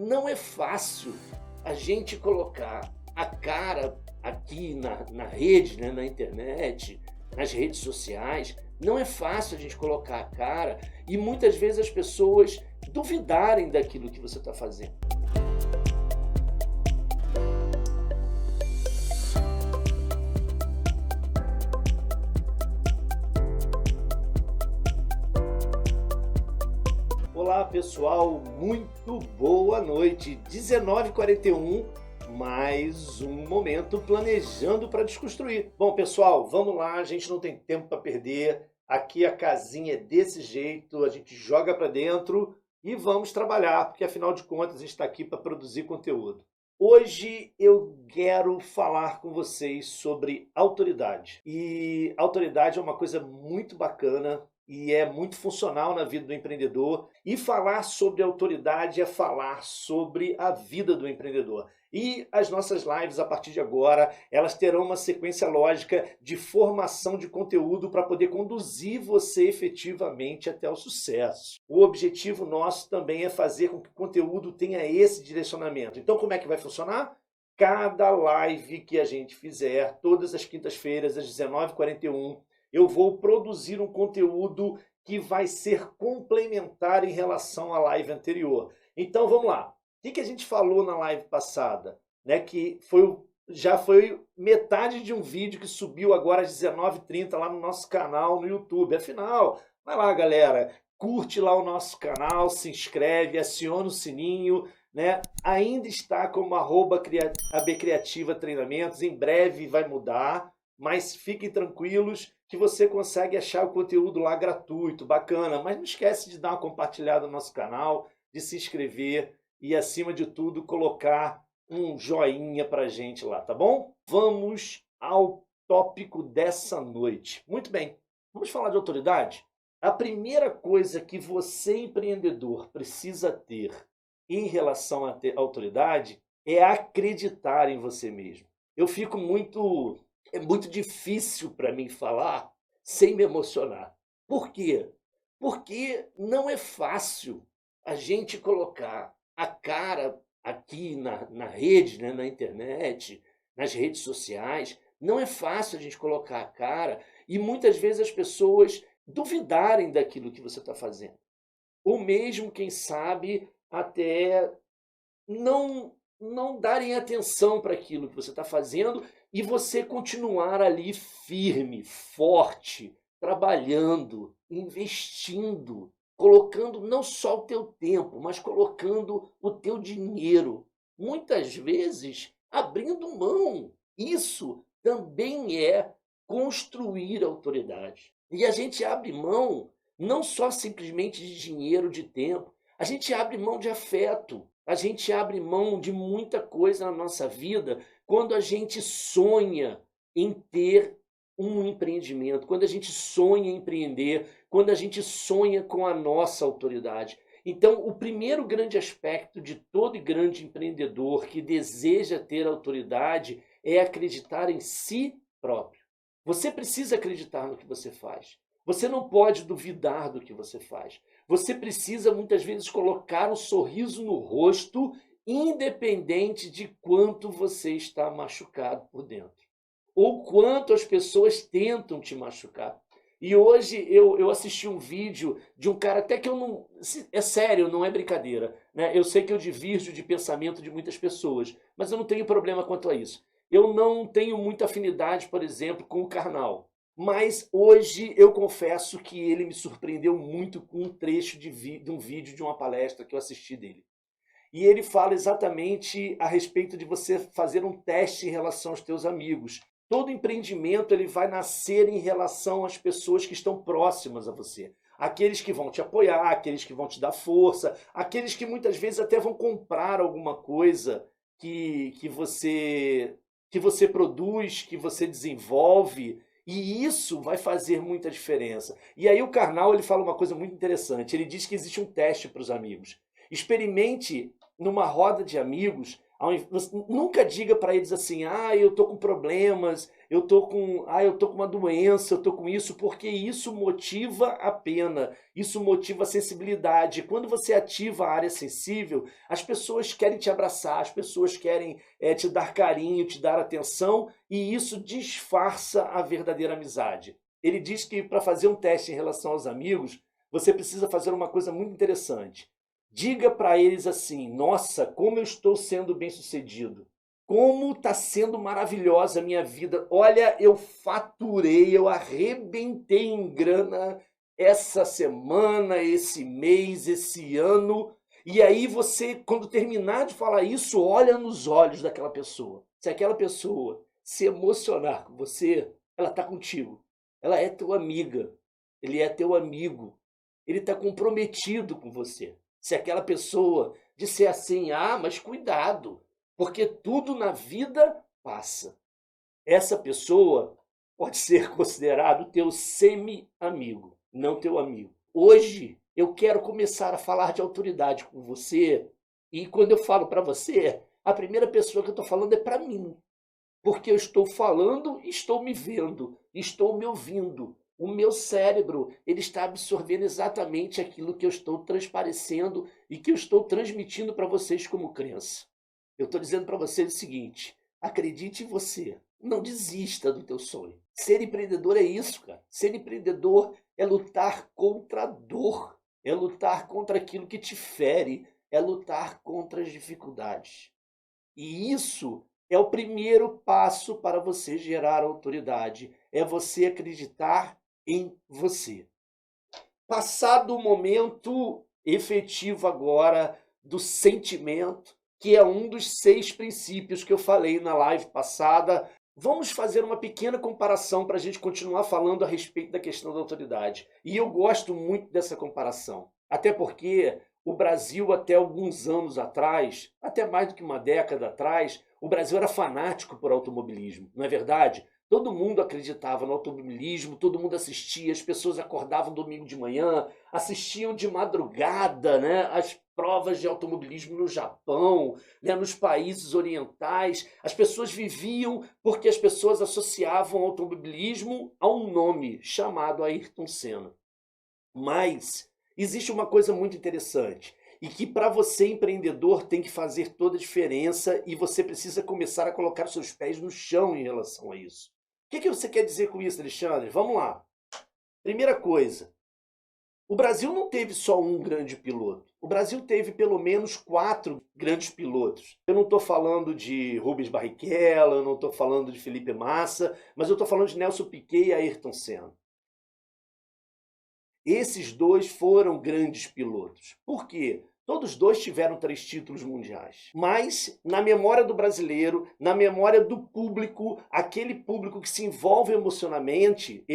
não é fácil a gente colocar a cara aqui na rede, né, na internet, nas redes sociais. Não é fácil a gente colocar a cara e muitas vezes as pessoas duvidarem daquilo que você está fazendo. Olá pessoal, muito boa noite, 19h41, mais um momento planejando para desconstruir. Bom pessoal, vamos lá, a gente não tem tempo para perder, aqui a casinha é desse jeito, a gente joga para dentro e vamos trabalhar, porque afinal de contas a gente está aqui para produzir conteúdo. Hoje eu quero falar com vocês sobre autoridade. E autoridade é uma coisa muito bacana e é muito funcional na vida do empreendedor. E falar sobre autoridade é falar sobre a vida do empreendedor. E as nossas lives, a partir de agora, elas terão uma sequência lógica de formação de conteúdo para poder conduzir você efetivamente até o sucesso. O objetivo nosso também é fazer com que o conteúdo tenha esse direcionamento. Então, como é que vai funcionar? Cada live que a gente fizer, todas as quintas-feiras, às 19h41, eu vou produzir um conteúdo que vai ser complementar em relação à live anterior. Então, vamos lá. O que a gente falou na live passada? Né, que já foi metade de um vídeo que subiu agora às 19h30 lá no nosso canal no YouTube. Afinal, vai lá, galera, curte lá o nosso canal, se inscreve, aciona o sininho, né? Ainda está como @abcreativa treinamentos, em breve vai mudar, mas fiquem tranquilos que você consegue achar o conteúdo lá gratuito, bacana. Mas não esquece de dar uma compartilhada no nosso canal, de se inscrever e, acima de tudo, colocar um joinha pra gente lá, tá bom? Vamos ao tópico dessa noite. Muito bem, vamos falar de autoridade? A primeira coisa que você, empreendedor, precisa ter em relação à autoridade é acreditar em você mesmo. É muito difícil para mim falar sem me emocionar. Por quê? Porque não é fácil a gente colocar a cara aqui na rede, né, na internet, nas redes sociais. Não é fácil a gente colocar a cara e muitas vezes as pessoas duvidarem daquilo que você está fazendo. Ou mesmo, quem sabe, até não darem atenção para aquilo que você está fazendo e você continuar ali firme, forte, trabalhando, investindo, colocando não só o teu tempo, mas colocando o teu dinheiro. Muitas vezes abrindo mão. Isso também é construir autoridade. E a gente abre mão não só simplesmente de dinheiro, de tempo, a gente abre mão de afeto, a gente abre mão de muita coisa na nossa vida quando a gente sonha em ter um empreendimento, quando a gente sonha em empreender, quando a gente sonha com a nossa autoridade. Então, o primeiro grande aspecto de todo grande empreendedor que deseja ter autoridade é acreditar em si próprio. Você precisa acreditar no que você faz. Você não pode duvidar do que você faz. Você precisa, muitas vezes, colocar um sorriso no rosto, independente de quanto você está machucado por dentro. Ou quanto as pessoas tentam te machucar. E hoje eu assisti um vídeo de um cara, até que eu não... É sério, não é brincadeira, né? Eu sei que eu divirjo de pensamento de muitas pessoas, mas eu não tenho problema quanto a isso. Eu não tenho muita afinidade, por exemplo, com o carnal. Mas hoje eu confesso que ele me surpreendeu muito com um trecho de um vídeo de uma palestra que eu assisti dele. E ele fala exatamente a respeito de você fazer um teste em relação aos teus amigos. Todo empreendimento ele vai nascer em relação às pessoas que estão próximas a você. Aqueles que vão te apoiar, aqueles que vão te dar força, aqueles que muitas vezes até vão comprar alguma coisa que você produz, que você desenvolve. E isso vai fazer muita diferença. E aí o Karnal ele fala uma coisa muito interessante. Ele diz que existe um teste para os amigos. Experimente, numa roda de amigos, Nunca diga para eles assim, eu tô com problemas, eu tô com uma doença, eu tô com isso, porque isso motiva a pena, isso motiva a sensibilidade. Quando você ativa a área sensível, as pessoas querem te abraçar, as pessoas querem te dar carinho, te dar atenção, e isso disfarça a verdadeira amizade. Ele diz que para fazer um teste em relação aos amigos, você precisa fazer uma coisa muito interessante. Diga para eles assim: nossa, como eu estou sendo bem-sucedido. Como está sendo maravilhosa a minha vida. Olha, eu faturei, eu arrebentei em grana essa semana, esse mês, esse ano. E aí você, quando terminar de falar isso, olha nos olhos daquela pessoa. Se aquela pessoa se emocionar com você, ela está contigo. Ela é tua amiga. Ele é teu amigo. Ele está comprometido com você. Se aquela pessoa disser assim, mas cuidado, porque tudo na vida passa. Essa pessoa pode ser considerado teu semi-amigo, não teu amigo. Hoje eu quero começar a falar de autoridade com você, e quando eu falo para você, a primeira pessoa que eu estou falando é para mim. Porque eu estou falando, estou me vendo, estou me ouvindo. O meu cérebro, ele está absorvendo exatamente aquilo que eu estou transparecendo e que eu estou transmitindo para vocês como crença. Eu estou dizendo para vocês o seguinte: acredite em você, não desista do teu sonho. Ser empreendedor é isso, cara. Ser empreendedor é lutar contra a dor, é lutar contra aquilo que te fere, é lutar contra as dificuldades. E isso é o primeiro passo para você gerar autoridade, é você acreditar em você. Passado o momento efetivo agora do sentimento, que é um dos 6 princípios que eu falei na live passada, vamos fazer uma pequena comparação para a gente continuar falando a respeito da questão da autoridade. E eu gosto muito dessa comparação, até porque o Brasil, até alguns anos atrás, até mais do que uma década atrás, o Brasil era fanático por automobilismo, não é verdade? Todo mundo acreditava no automobilismo, todo mundo assistia, as pessoas acordavam domingo de manhã, assistiam de madrugada, né, as provas de automobilismo no Japão, né, nos países orientais. As pessoas viviam porque as pessoas associavam automobilismo a um nome chamado Ayrton Senna. Mas existe uma coisa muito interessante e que para você empreendedor tem que fazer toda a diferença, e você precisa começar a colocar seus pés no chão em relação a isso. O que você quer dizer com isso, Alexandre? Vamos lá. Primeira coisa, o Brasil não teve só um grande piloto. O Brasil teve pelo menos 4 grandes pilotos. Eu não estou falando de Rubens Barrichello, eu não estou falando de Felipe Massa, mas eu estou falando de Nelson Piquet e Ayrton Senna. Esses 2 foram grandes pilotos. Por quê? Todos 2 tiveram 3 títulos mundiais. Mas, na memória do brasileiro, na memória do público, aquele público que se envolve emocionalmente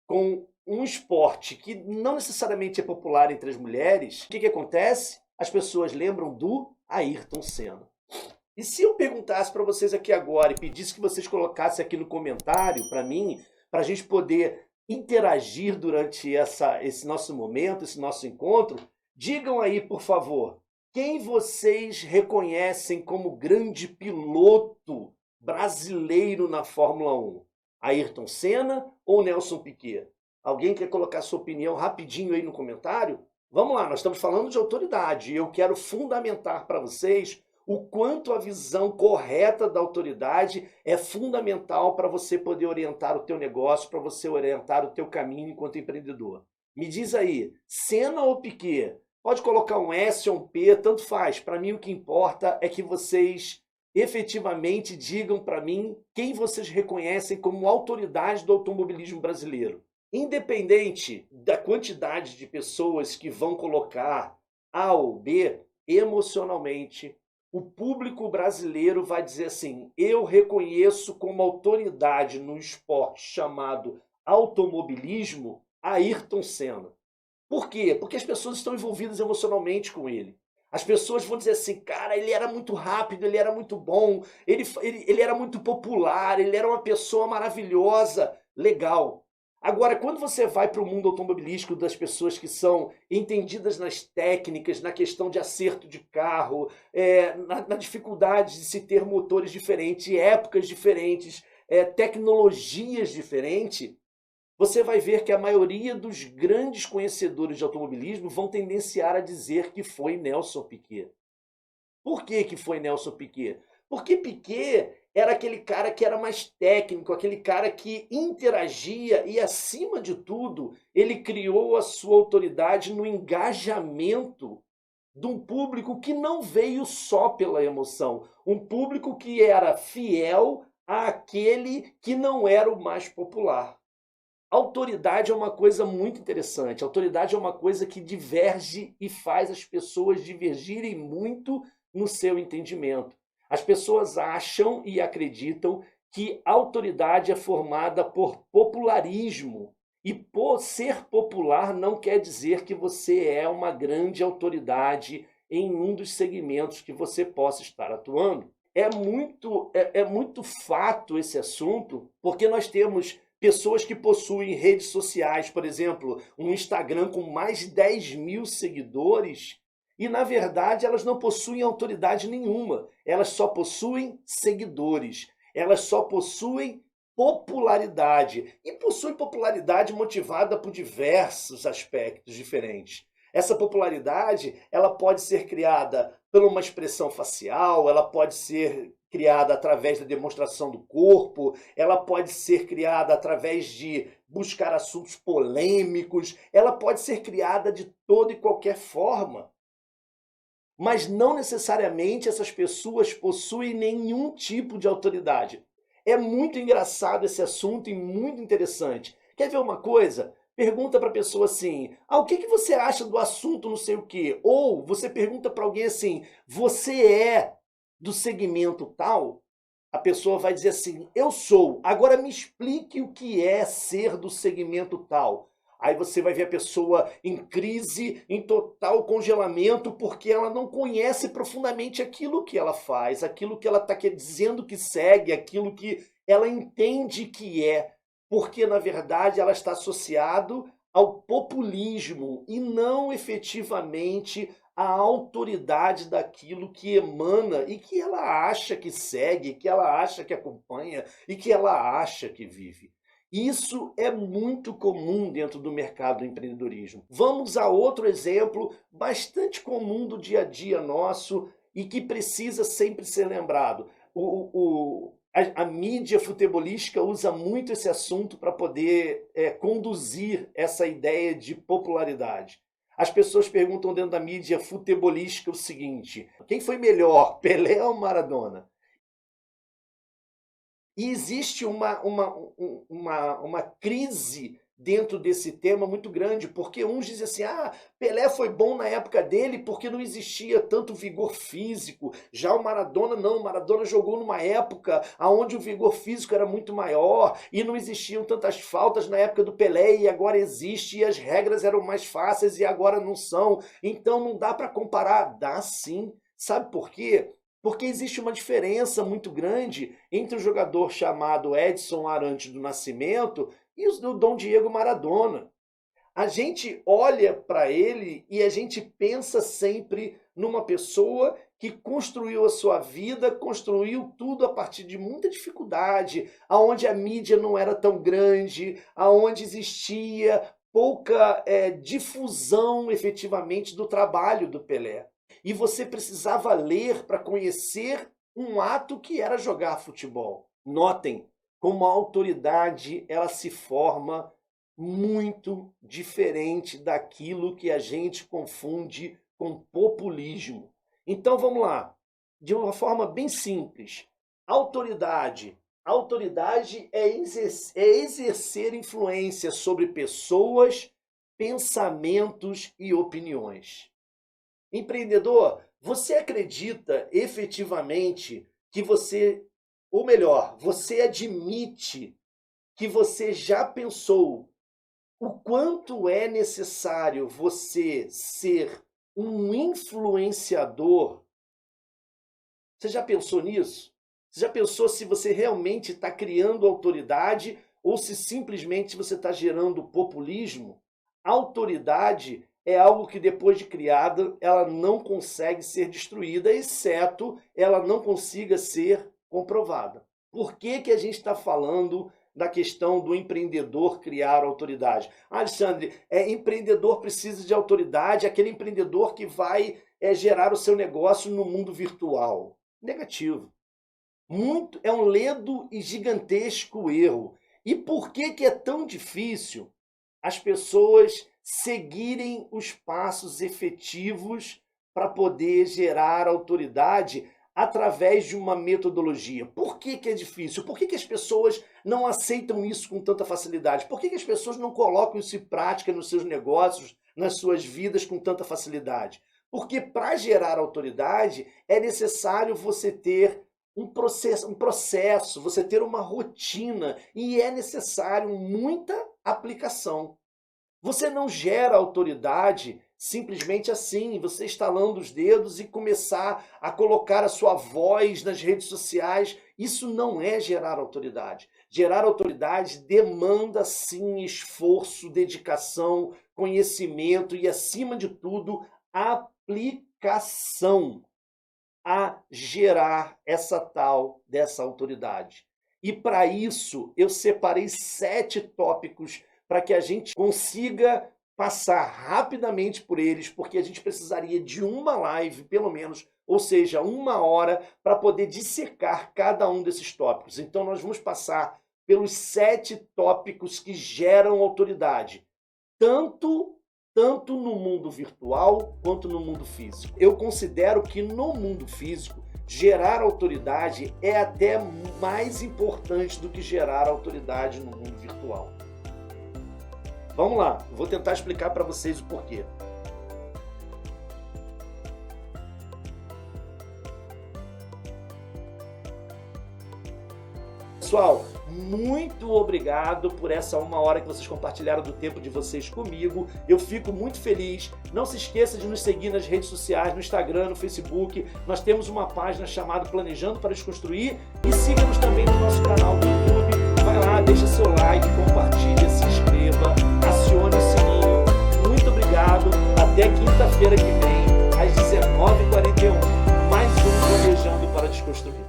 com um esporte que não necessariamente é popular entre as mulheres, o que acontece? As pessoas lembram do Ayrton Senna. E se eu perguntasse para vocês aqui agora e pedisse que vocês colocassem aqui no comentário para mim, para a gente poder interagir durante esse nosso momento, esse nosso encontro, digam aí, por favor, quem vocês reconhecem como grande piloto brasileiro na Fórmula 1? Ayrton Senna ou Nelson Piquet? Alguém quer colocar sua opinião rapidinho aí no comentário? Vamos lá, nós estamos falando de autoridade e eu quero fundamentar para vocês o quanto a visão correta da autoridade é fundamental para você poder orientar o teu negócio, para você orientar o teu caminho enquanto empreendedor. Me diz aí, Senna ou Piquet? Pode colocar um S ou um P, tanto faz. Para mim o que importa é que vocês efetivamente digam para mim quem vocês reconhecem como autoridade do automobilismo brasileiro. Independente da quantidade de pessoas que vão colocar A ou B, emocionalmente, o público brasileiro vai dizer assim: eu reconheço como autoridade no esporte chamado automobilismo Ayrton Senna. Por quê? Porque as pessoas estão envolvidas emocionalmente com ele. As pessoas vão dizer assim: cara, ele era muito rápido, ele era muito bom, ele era muito popular, ele era uma pessoa maravilhosa. Legal. Agora, quando você vai para o mundo automobilístico das pessoas que são entendidas nas técnicas, na questão de acerto de carro, na dificuldade de se ter motores diferentes, épocas diferentes, tecnologias diferentes, você vai ver que a maioria dos grandes conhecedores de automobilismo vão tendenciar a dizer que foi Nelson Piquet. Por que que foi Nelson Piquet? Porque Piquet era aquele cara que era mais técnico, aquele cara que interagia e, acima de tudo, ele criou a sua autoridade no engajamento de um público que não veio só pela emoção, um público que era fiel àquele que não era o mais popular. Autoridade é uma coisa muito interessante. Autoridade é uma coisa que diverge e faz as pessoas divergirem muito no seu entendimento. As pessoas acham e acreditam que autoridade é formada por popularismo. E por ser popular não quer dizer que você é uma grande autoridade em um dos segmentos que você possa estar atuando. É muito fato esse assunto, porque nós temos pessoas que possuem redes sociais, por exemplo, um Instagram com mais de 10 mil seguidores, e na verdade elas não possuem autoridade nenhuma, elas só possuem seguidores, elas só possuem popularidade, e possuem popularidade motivada por diversos aspectos diferentes. Essa popularidade, ela pode ser criada por uma expressão facial, ela pode ser criada através da demonstração do corpo, ela pode ser criada através de buscar assuntos polêmicos, ela pode ser criada de toda e qualquer forma. Mas não necessariamente essas pessoas possuem nenhum tipo de autoridade. É muito engraçado esse assunto e muito interessante. Quer ver uma coisa? Pergunta para a pessoa assim: o que você acha do assunto não sei o quê? Ou você pergunta para alguém assim: você é do segmento tal? A pessoa vai dizer assim: eu sou. Agora me explique o que é ser do segmento tal. Aí você vai ver a pessoa em crise, em total congelamento, porque ela não conhece profundamente aquilo que ela faz, aquilo que ela está dizendo que segue, aquilo que ela entende que é. Porque, na verdade, ela está associado ao populismo e não efetivamente à autoridade daquilo que emana e que ela acha que segue, que ela acha que acompanha e que ela acha que vive. Isso é muito comum dentro do mercado do empreendedorismo. Vamos a outro exemplo bastante comum do dia a dia nosso e que precisa sempre ser lembrado. A mídia futebolística usa muito esse assunto para poder conduzir essa ideia de popularidade. As pessoas perguntam dentro da mídia futebolística o seguinte: quem foi melhor, Pelé ou Maradona? E existe uma crise dentro desse tema muito grande, porque uns dizem assim: Pelé foi bom na época dele porque não existia tanto vigor físico, já o Maradona não, o Maradona jogou numa época onde o vigor físico era muito maior e não existiam tantas faltas na época do Pelé e agora existe, e as regras eram mais fáceis e agora não são, então não dá para comparar. Dá sim. Sabe por quê? Porque existe uma diferença muito grande entre o jogador chamado Edson Arantes do Nascimento e o Dom Diego Maradona. A gente olha para ele e a gente pensa sempre numa pessoa que construiu a sua vida, construiu tudo a partir de muita dificuldade, aonde a mídia não era tão grande, aonde existia pouca difusão efetivamente do trabalho do Pelé. E você precisava ler para conhecer um ato que era jogar futebol. Notem como a autoridade ela se forma muito diferente daquilo que a gente confunde com populismo. Então vamos lá, de uma forma bem simples. Autoridade. Autoridade é exercer influência sobre pessoas, pensamentos e opiniões. Empreendedor, você acredita efetivamente que você, ou melhor, você admite que você já pensou o quanto é necessário você ser um influenciador? Você já pensou nisso? Você já pensou se você realmente está criando autoridade ou se simplesmente você está gerando populismo. Autoridade é algo que depois de criada, ela não consegue ser destruída, exceto ela não consiga ser comprovada. Por que que a gente está falando da questão do empreendedor criar autoridade? Alexandre, empreendedor precisa de autoridade, aquele empreendedor que vai gerar o seu negócio no mundo virtual. Negativo. É um ledo e gigantesco erro. E por que que é tão difícil as pessoas seguirem os passos efetivos para poder gerar autoridade através de uma metodologia? Por que que é difícil? Por que que as pessoas não aceitam isso com tanta facilidade? Por que que as pessoas não colocam isso em prática nos seus negócios, nas suas vidas com tanta facilidade? Porque para gerar autoridade é necessário você ter um processo, você ter uma rotina e é necessário muita aplicação. Você não gera autoridade simplesmente assim, você estalando os dedos e começar a colocar a sua voz nas redes sociais. Isso não é gerar autoridade. Gerar autoridade demanda sim esforço, dedicação, conhecimento e, acima de tudo, aplicação a gerar dessa autoridade. E para isso eu separei 7 tópicos para que a gente consiga passar rapidamente por eles, porque a gente precisaria de uma live, pelo menos, ou seja, 1 hora, para poder dissecar cada um desses tópicos. Então nós vamos passar pelos 7 tópicos que geram autoridade, tanto no mundo virtual quanto no mundo físico. Eu considero que no mundo físico, gerar autoridade é até mais importante do que gerar autoridade no mundo virtual. Vamos lá, eu vou tentar explicar para vocês o porquê. Pessoal, muito obrigado por essa 1 hora que vocês compartilharam do tempo de vocês comigo. Eu fico muito feliz. Não se esqueça de nos seguir nas redes sociais, no Instagram, no Facebook. Nós temos uma página chamada Planejando para Desconstruir. E siga-nos também no nosso canal do YouTube. Vai lá, deixa seu like, compartilha, se inscreva, acione o sininho. Muito obrigado. Até quinta-feira que vem, às 19h41. Mais um Planejando para Desconstruir.